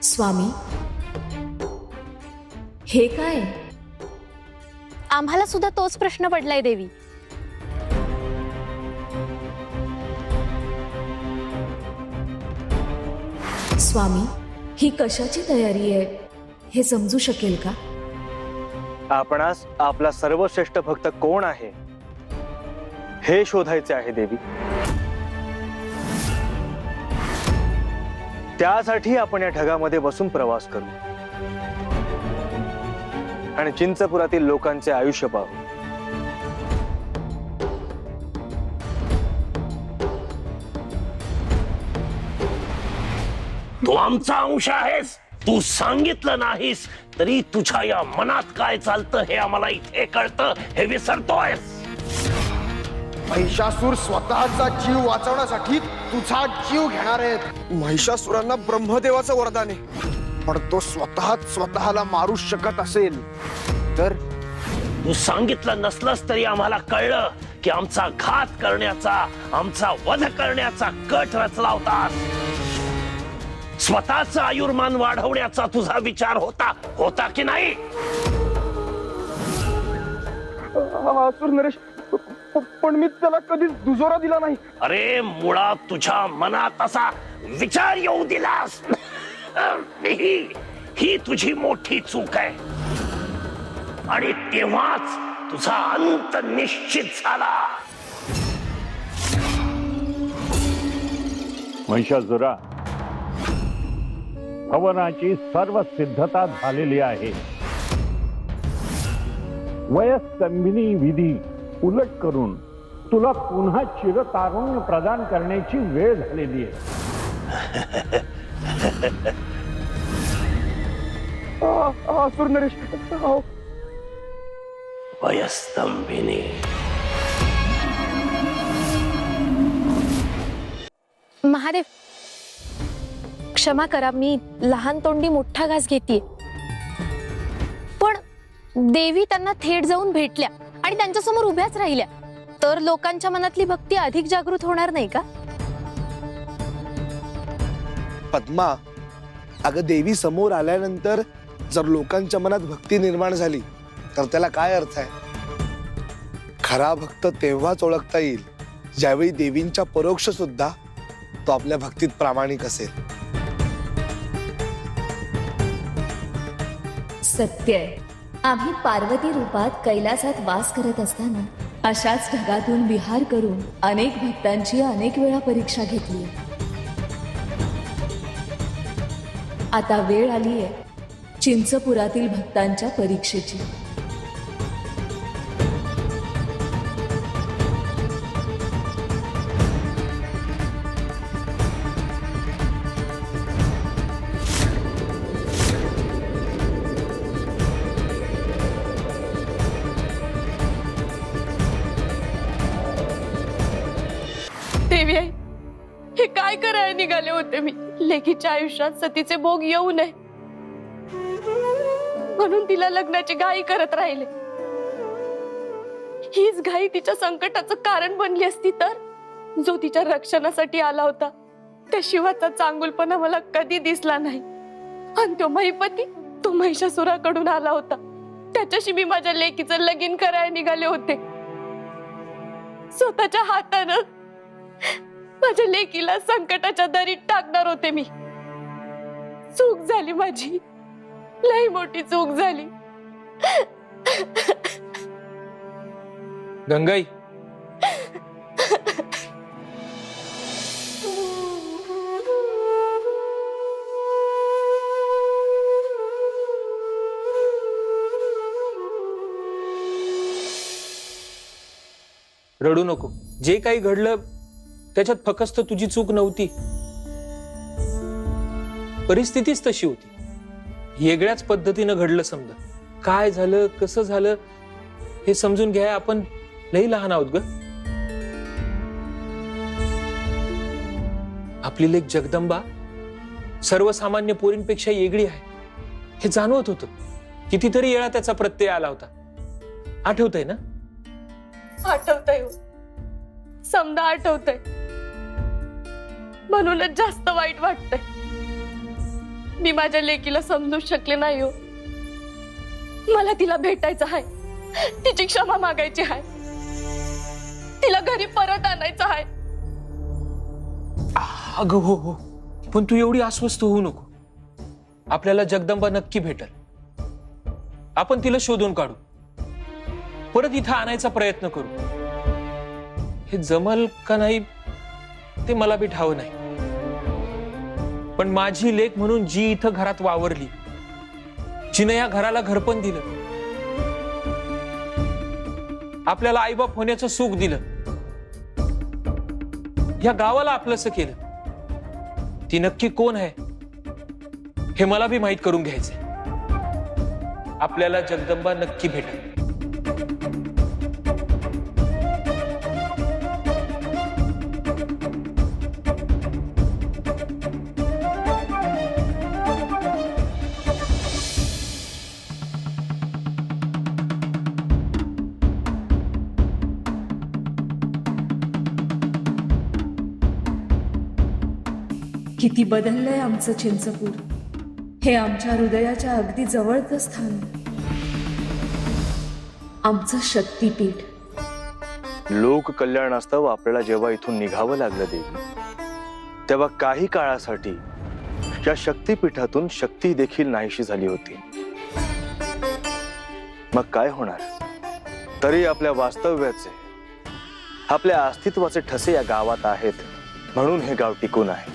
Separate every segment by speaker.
Speaker 1: स्वामी, हे काय?
Speaker 2: आम्हाला सुद्धा तोच प्रश्न पडलाय देवी.
Speaker 1: स्वामी, ही कशाची तयारी आहे हे समजू शकेल का?
Speaker 3: आपणास आपला सर्वश्रेष्ठ भक्त कोण आहे हे शोधायचे आहे देवी. त्यासाठी आपण या ढगामध्ये बसून प्रवास करू आणि चिंचपुरातील लोकांचे आयुष्य पाहू.
Speaker 4: तू आमचा अंश आहेस. तू सांगितलं नाहीस तरी तुझ्या या मनात काय चालतं हे आम्हाला इथे कळतं. हे विसरतोयस.
Speaker 5: महिषासूर स्वतःचा जीव वाचवण्यासाठी तुझा जीव घेणार आहेत. महिषासुरांना ब्रह्मदेवाचं वरदान आहे, पण तो स्वतःला मारू शकत असेल तर?
Speaker 4: तू सांगितलं नसलंस तरी आम्हाला कळलं की आमचा घात करण्याचा, आमचा वध करण्याचा कट रचला होता. स्वतःचं आयुर्मान वाढवण्याचा तुझा विचार होता की नाही?
Speaker 5: असुर नरेश, पण मी त्याला कधीच दुजोरा दिला नाही.
Speaker 4: अरे मुळात तुझ्या मनात असा विचार येऊ दिलास. ही तुझी मोठी चूक आहे आणि तेव्हाच तुझा अंत निश्चित झाला.
Speaker 6: महिषासुरा, हवनाची सर्व सिद्धता झालेली आहे. वयस्तंभिनी विधी उलट करून तुला पुन्हा चिरतारुण्य प्रदान करण्याची वेळ झालेली आहे.
Speaker 5: असुर नरेश,
Speaker 4: वयस्तंभिनी.
Speaker 2: महादेव, क्षमा करा, मी लहान तोंडी मोठा घास घेते. पण देवी त्यांना थेट जाऊन भेटल्या आणि त्यांच्यासमोर उभ्याच राहिल्या तर लोकांच्या मनातली भक्ती अधिक जागृत होणार नाही का?
Speaker 5: पद्मा, अगं देवी समोर आल्यानंतर जर लोकांच्या मनात भक्ती निर्माण झाली तर त्याला काय अर्थ आहे? खरा भक्त तेव्हाच ओळखता येईल ज्यावेळी देवींच्या परोक्ष सुद्धा तो आपल्या भक्तीत प्रामाणिक असेल.
Speaker 1: सत्य आहे. आम्ही पार्वती रूपात कैलासात वास करत असताना अशाच ढगातून विहार करून अनेक भक्तांची अनेक वेळा परीक्षा घेतली. आता वेळ आली आहे चिंचपुरातील भक्तांच्या परीक्षेची.
Speaker 2: देवी आई, हे काय करायला निघाले होते मी? लेकीच्या आयुष्यात सतीचे भोग येऊ नये म्हणून तिला लग्नाची घाई करत राहिले. हीच घाई तिच्या संकटाचं कारण बनली असती तर? जो तिच्या रक्षणासाठी आला होता त्या शिवाचा चांगुलपणा मला कधी दिसला नाही. आणि तो महिपती, तो महिषासुराकडून आला होता. त्याच्याशी मी माझ्या लेकीचं लगीन करायला निघाले होते. स्वतःच्या हातानं माझ्या लेकीला संकटाच्या दरीत टाकणार होते मी. चूक झाली माझी, लई मोठी चूक झाली.
Speaker 7: गंगाई, रडू नको. जे काही घडलं त्याच्यात फक्त तुझी चूक नव्हती, परिस्थितीच तशी होती. वेगळ्याच पद्धतीनं घडलं. समजा काय झालं, कसं झालं हे समजून घ्या. आपण लई लहान आहोत ग. आपली लेक जगदंबा सर्वसामान्य पोरींपेक्षा वेगळी आहे हे जाणवत होतं. कितीतरी वेळा त्याचा प्रत्यय आला होता. आठवतंय ना?
Speaker 2: आठवतंय, समजा आठवतंय. म्हणूनच जास्त वाईट वाटतंय. मी माझ्या लेकीला समजू शकले नाही हो. मला तिला भेटायचं आहे, तिची क्षमा मागायची आहे, तिला घरी परत आणायचं आहे.
Speaker 7: अगं हो हो, पण तू एवढी अस्वस्थ होऊ नको. आपल्याला जगदंबा नक्की भेटल. आपण तिला शोधून काढू, परत इथं आणायचा प्रयत्न करू. हे जमल का नाही ते मला बी ठाव नाही, पण माझी लेक म्हणून जी इथं घरात वावरली, जिने या घराला घरपण दिलं, आपल्याला आईबाप होण्याचं सुख दिलं, या गावाला आपलंसं केलं, ती नक्की कोण आहे हे मला बी माहित करून घ्यायचंय. आपल्याला जगदंबा नक्की भेटेल.
Speaker 1: किती बदललंय आमचं चिंचपूर. हे आमच्या हृदयाच्या अगदी जवळचं स्थान, आमचं शक्तीपीठ.
Speaker 3: लोक कल्याणास्तव आपल्याला जेव्हा इथून निघावं लागलं देवी, तेव्हा काही काळासाठी या शक्तीपीठातून शक्ती देखील नाहीशी झाली होती. मग काय होणार? तरी आपल्या वास्तव्याचे, आपल्या अस्तित्वाचे ठसे या गावात आहेत, म्हणून हे गाव टिकून आहे.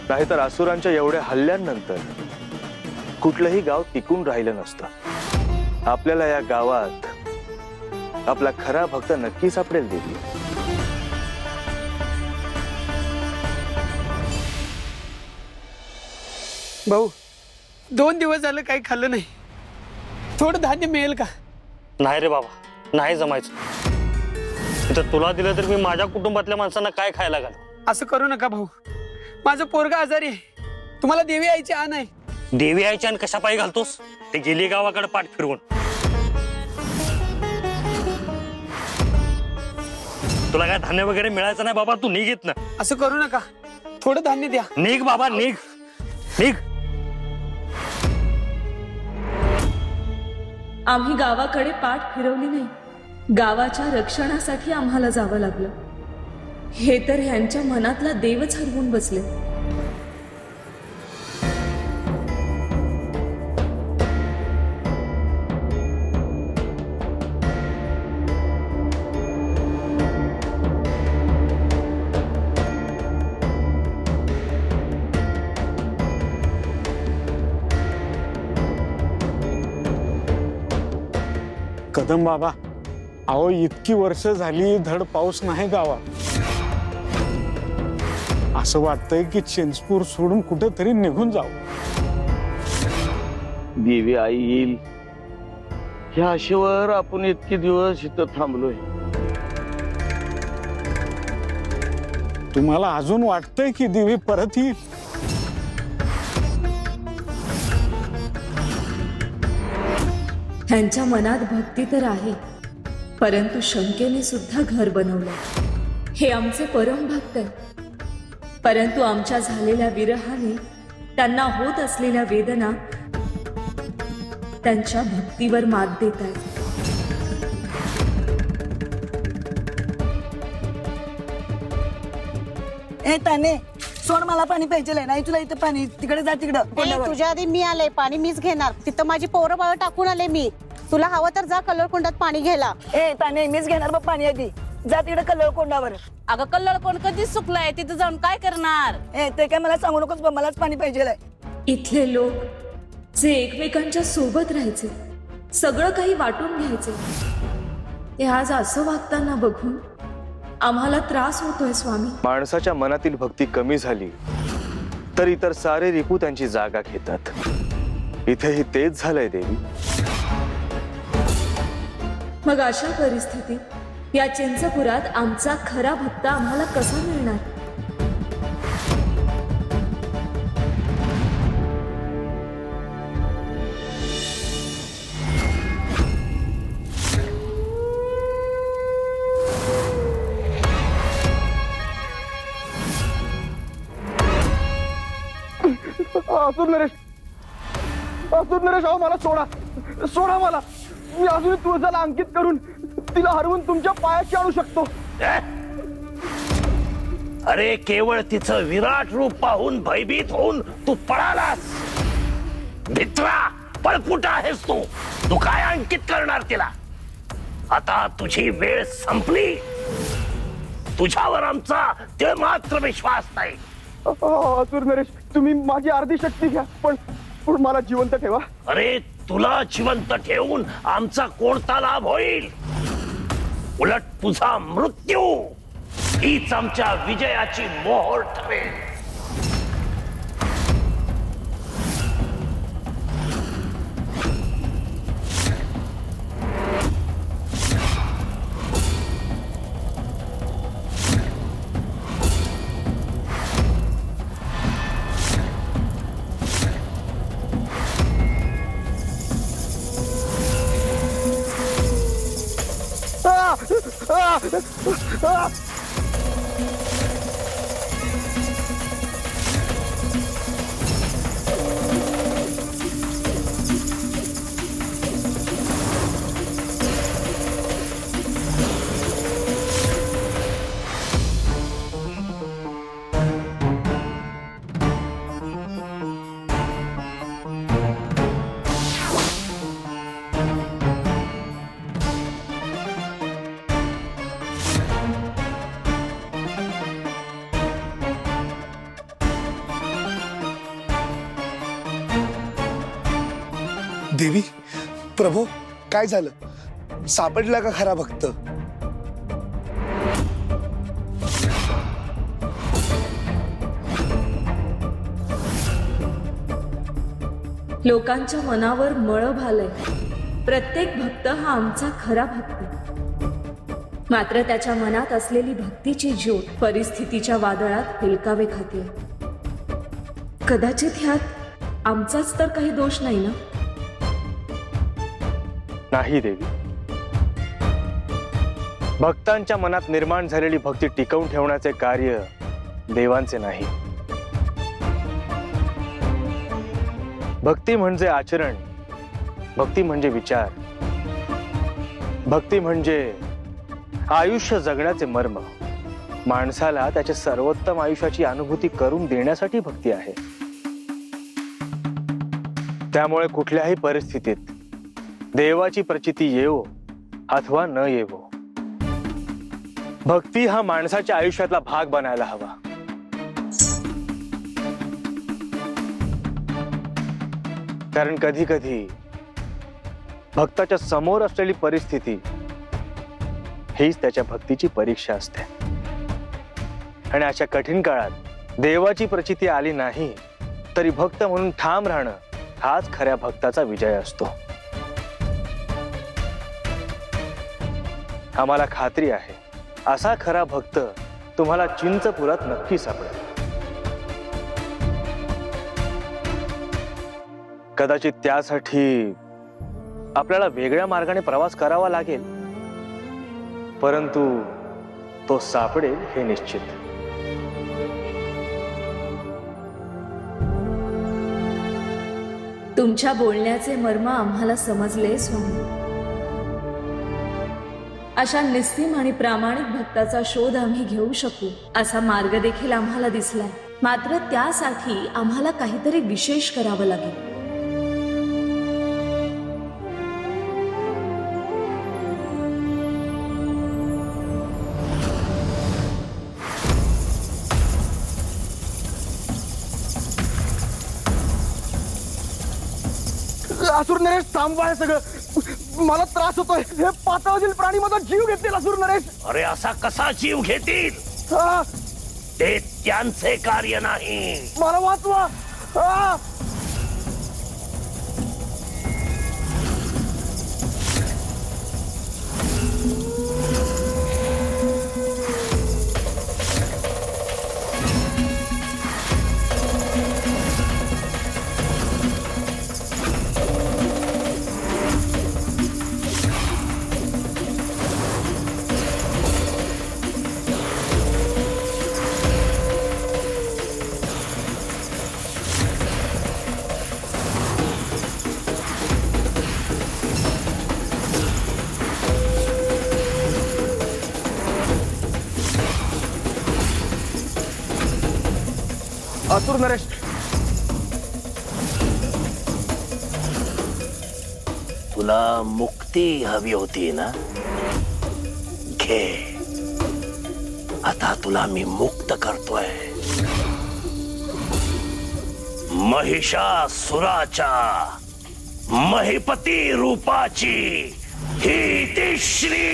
Speaker 3: नाहीतर असुरांच्या एवढ्या हल्ल्यांनंतर कुठलंही गाव टिकून राहिलं नसतं. आपल्याला या गावात आपला खरा भक्त नक्की सापडेल देवी.
Speaker 8: भाऊ, 2 दिवस झालं काही खाल्लं नाही. थोडं धान्य मिळेल का?
Speaker 9: नाही रे बाबा, नाही जमायचं. तर तुला दिलं तर मी माझ्या कुटुंबातल्या माणसांना काय खायला घालू?
Speaker 8: असं करू नका भाऊ, माझं पोरगा आजारी आहे. तुम्हाला देवी आईची आण आहे.
Speaker 9: देवी आईच्या आणि कशा पायी घालतोस? ते गेली गावाकडे पाठ फिरवून. तुला काय धान्य वगैरे मिळायचं नाही बाबा, तू निघ ना.
Speaker 8: असं करू नका, थोडं धान्य द्या.
Speaker 9: निघ बाबा, निघ निघ.
Speaker 1: आम्ही गावाकडे पाठ फिरवली नाही, गावाच्या रक्षणासाठी आम्हाला जावं लागलं. हे तर ह्यांच्या मनातला देवच हरवून बसले.
Speaker 6: कदम बाबा, अहो इतकी वर्ष झाली धड पाऊस नाही गावात. असं वाटतंय की चिंचपूर सोडून कुठेतरी निघून जाऊ.
Speaker 4: देवी आई येईल ह्या आशेवर आपण इतके दिवस इथं थांबलोय.
Speaker 6: तुम्हाला अजून वाटतंय की देवी परत येईल?
Speaker 1: ह्यांच्या मनात भक्ती तर आहे, परंतु शंकेने सुद्धा घर बनवलं. हे आमचे परम भक्त आहेत, परंतु आमच्या झालेल्या विरहाने त्यांना होत असलेल्या वेदना त्यांच्या भक्तीवर मात देत आहेत.
Speaker 10: ए ताने, सोड, मला पाणी पाहिजे नाही. तुला इथं पाणी, तिकडे जा, तिकडं.
Speaker 11: तुझ्या आधी मी आले, पाणी मीच घेणार. तिथं माझी पोरं बाळ टाकून आले मी. तुला हवं तर जा कल्लोळ कुंडात पाणी घ्यायला.
Speaker 10: ए ताने, मीच घेणार बघ पाणी आधी. जा तिकडे कल्लोळ कोंडावर.
Speaker 11: अगं कल्लोळ कोंड कधीच सुकलाय, तिथं जाऊन काय करणार?
Speaker 10: ए ते काय मला सांगू नकोस बघ, मलाच पाणी पाहिजे.
Speaker 1: इथले लोक जे एकमेकांच्या सोबत राहायचे, सगळं काही वाटून घ्यायचे, ते आज असं वागताना बघून आम्हाला त्रास होतोय स्वामी.
Speaker 3: माणसाच्या मनातील भक्ती कमी झाली तर इतर सारे रिपू त्यांची जागा घेतात. इथेही तेच झालंय देवी.
Speaker 1: मग अशा परिस्थितीत या चिंचपुरात आमचा खरा भक्त आम्हाला कसा मिळणार?
Speaker 5: नरेश,
Speaker 3: असुर नरेश, अहो मला सोडा, सोडा मला. मी अजून तुळजाला अंकित करून तिला हरवून तुमच्या पायाशी आणू शकतो.
Speaker 4: अरे केवळ तिचं विराट रूप पाहून भयभीत होऊन तू पळालास. भित्रा, पळपुटा आहेस तू. तू काय अंकित करणार तिला? आता तुझी वेळ संपली. तुझ्यावर आमचा ते मात्र विश्वास नाही.
Speaker 3: असुर नरेश, तुम्ही माझी अर्धी शक्ती घ्या, पण मला जिवंत ठेवा.
Speaker 4: अरे तुला जिवंत ठेवून आमचा कोणता लाभ होईल? उलट तुझा मृत्यू हीच आमच्या विजयाची मोहोर ठरेल.
Speaker 5: देवी, प्रभो, काय झालं? सापडला का खरा भक्त?
Speaker 1: लोकांच्या मनावर मळभ आलंय. प्रत्येक भक्त हा आमचा खरा भक्त. मात्र त्याच्या मनात असलेली भक्तीची ज्योत परिस्थितीच्या वादळात हेलकावे खाते. कदाचित ह्यात आमचाच तर काही दोष नाही ना?
Speaker 3: नाही देवी, भक्तांच्या मनात निर्माण झालेली भक्ती टिकवून ठेवण्याचे कार्य देवांचे नाही. भक्ती म्हणजे आचरण, भक्ती म्हणजे विचार, भक्ती म्हणजे आयुष्य जगण्याचे मर्म. माणसाला त्याच्या सर्वोत्तम आयुष्याची अनुभूती करून देण्यासाठी भक्ती आहे. त्यामुळे कुठल्याही परिस्थितीत देवाची प्रचिती येवो अथवा न येवो, भक्ती हा माणसाच्या आयुष्यातला भाग बनायला हवा. कारण कधी कधी भक्ताच्या समोर असलेली परिस्थिती हीच त्याच्या भक्तीची परीक्षा असते. आणि अशा कठीण काळात देवाची प्रचिती आली नाही तरी भक्त म्हणून ठाम राहणं हाच खऱ्या भक्ताचा विजय असतो. आम्हाला खात्री आहे, असा खरा भक्त तुम्हाला चिंचपुरात नक्की सापडेल. कदाचित त्यासाठी आपल्याला वेगळ्या मार्गाने प्रवास करावा लागेल, परंतु तो सापडेल हे निश्चित.
Speaker 1: तुमच्या बोलण्याचे मर्म आम्हाला समजले स्वामी. अशा निस्सीम आणि प्रामाणिक भक्ताचा शोध आम्ही घेऊ शकू असा मार्ग देखील आम्हाला दिसलाय. मात्र त्यासाठी आम्हाला काहीतरी विशेष करावं लागेल.
Speaker 3: असुर नरेश, थांबवा हे सगळं. मला त्रास होतोय. हे पाताळातील प्राणी माझा जीव घेतील. असुर नरेश,
Speaker 4: अरे असा कसा जीव घेतील? ते त्यांचे कार्य नाही.
Speaker 3: मला वाचवा. असुर नरेश,
Speaker 4: तुला मुक्ती हवी होती ना? घे, आता तुला मी मुक्त करतोय. महिषासुराच्या महिपती रूपाची ही तिश्री.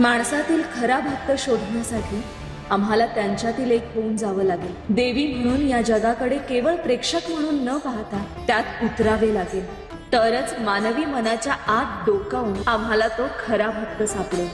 Speaker 1: माणसातील खरा भक्त शोधण्यासाठी आम्हाला त्यांच्यातील एक होऊन जावं लागेल. देवी म्हणून या जगाकडे केवळ प्रेक्षक म्हणून न पाहता त्यात उतरावे लागेल. तरच मानवी मनाच्या आत डोकावून आम्हाला तो खरा भक्त सापडेल.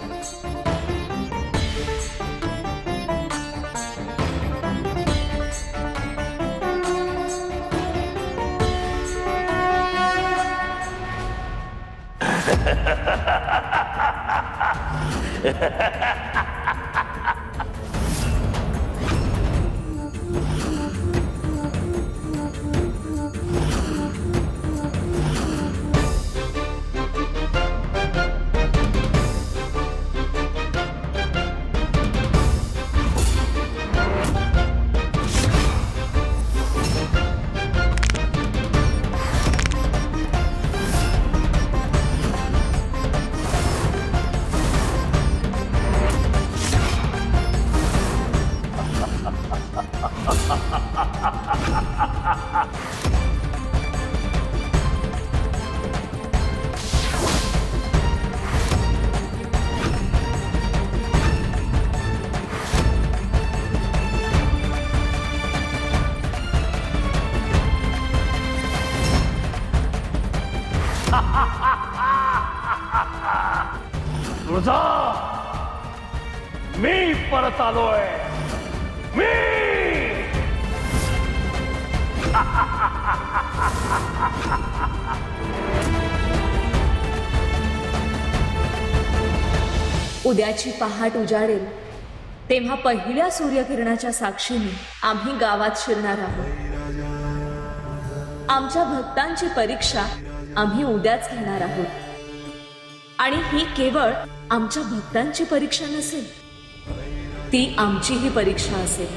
Speaker 4: तुझा मी परत आलोय. मी
Speaker 1: उद्याची पहाट उजाडेल तेव्हा पहिल्या सूर्यकिरणाच्या साक्षीने आम्ही गावात शिरणार आहोत. आमच्या भक्तांची परीक्षा आम्ही उद्याच घेणार आहोत. आणि ही केवळ आमच्या भक्तांची परीक्षा नसेल, ती आमचीही परीक्षा असेल.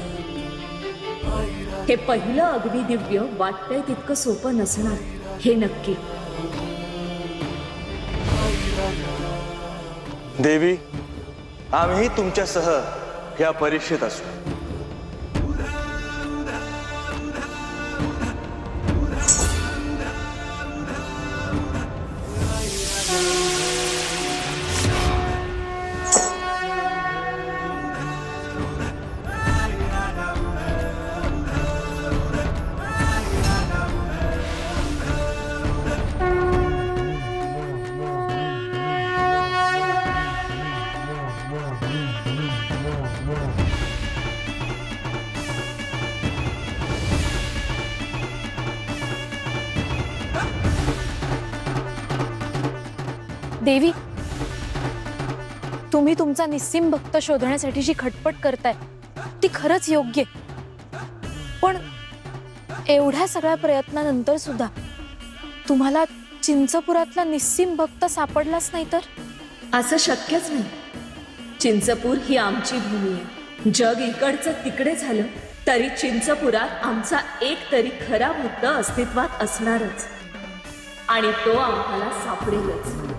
Speaker 1: हे पहिलं अगदी दिव्य वाटतंय तितकं सोपं नसणार हे नक्की.
Speaker 3: देवी, आम्ही तुमच्यासह या परीक्षेत असू.
Speaker 2: देवी, तुम्ही तुमचा निस्सीम भक्त शोधण्यासाठी जी खटपट करताय ती खरंच योग्य. पण एवढ्या सगळ्या प्रयत्नानंतर सुद्धा तुम्हाला चिंचपुरातला निस्सीम भक्त सापडलाच नाही तर?
Speaker 1: असं शक्यच नाही. चिंचपूर ही आमची भूमी आहे. जग इकडचं तिकडे झालं तरी चिंचपुरात आमचा एक तरी खरा भक्त अस्तित्वात असणारच, आणि तो आम्हाला सापडेलच.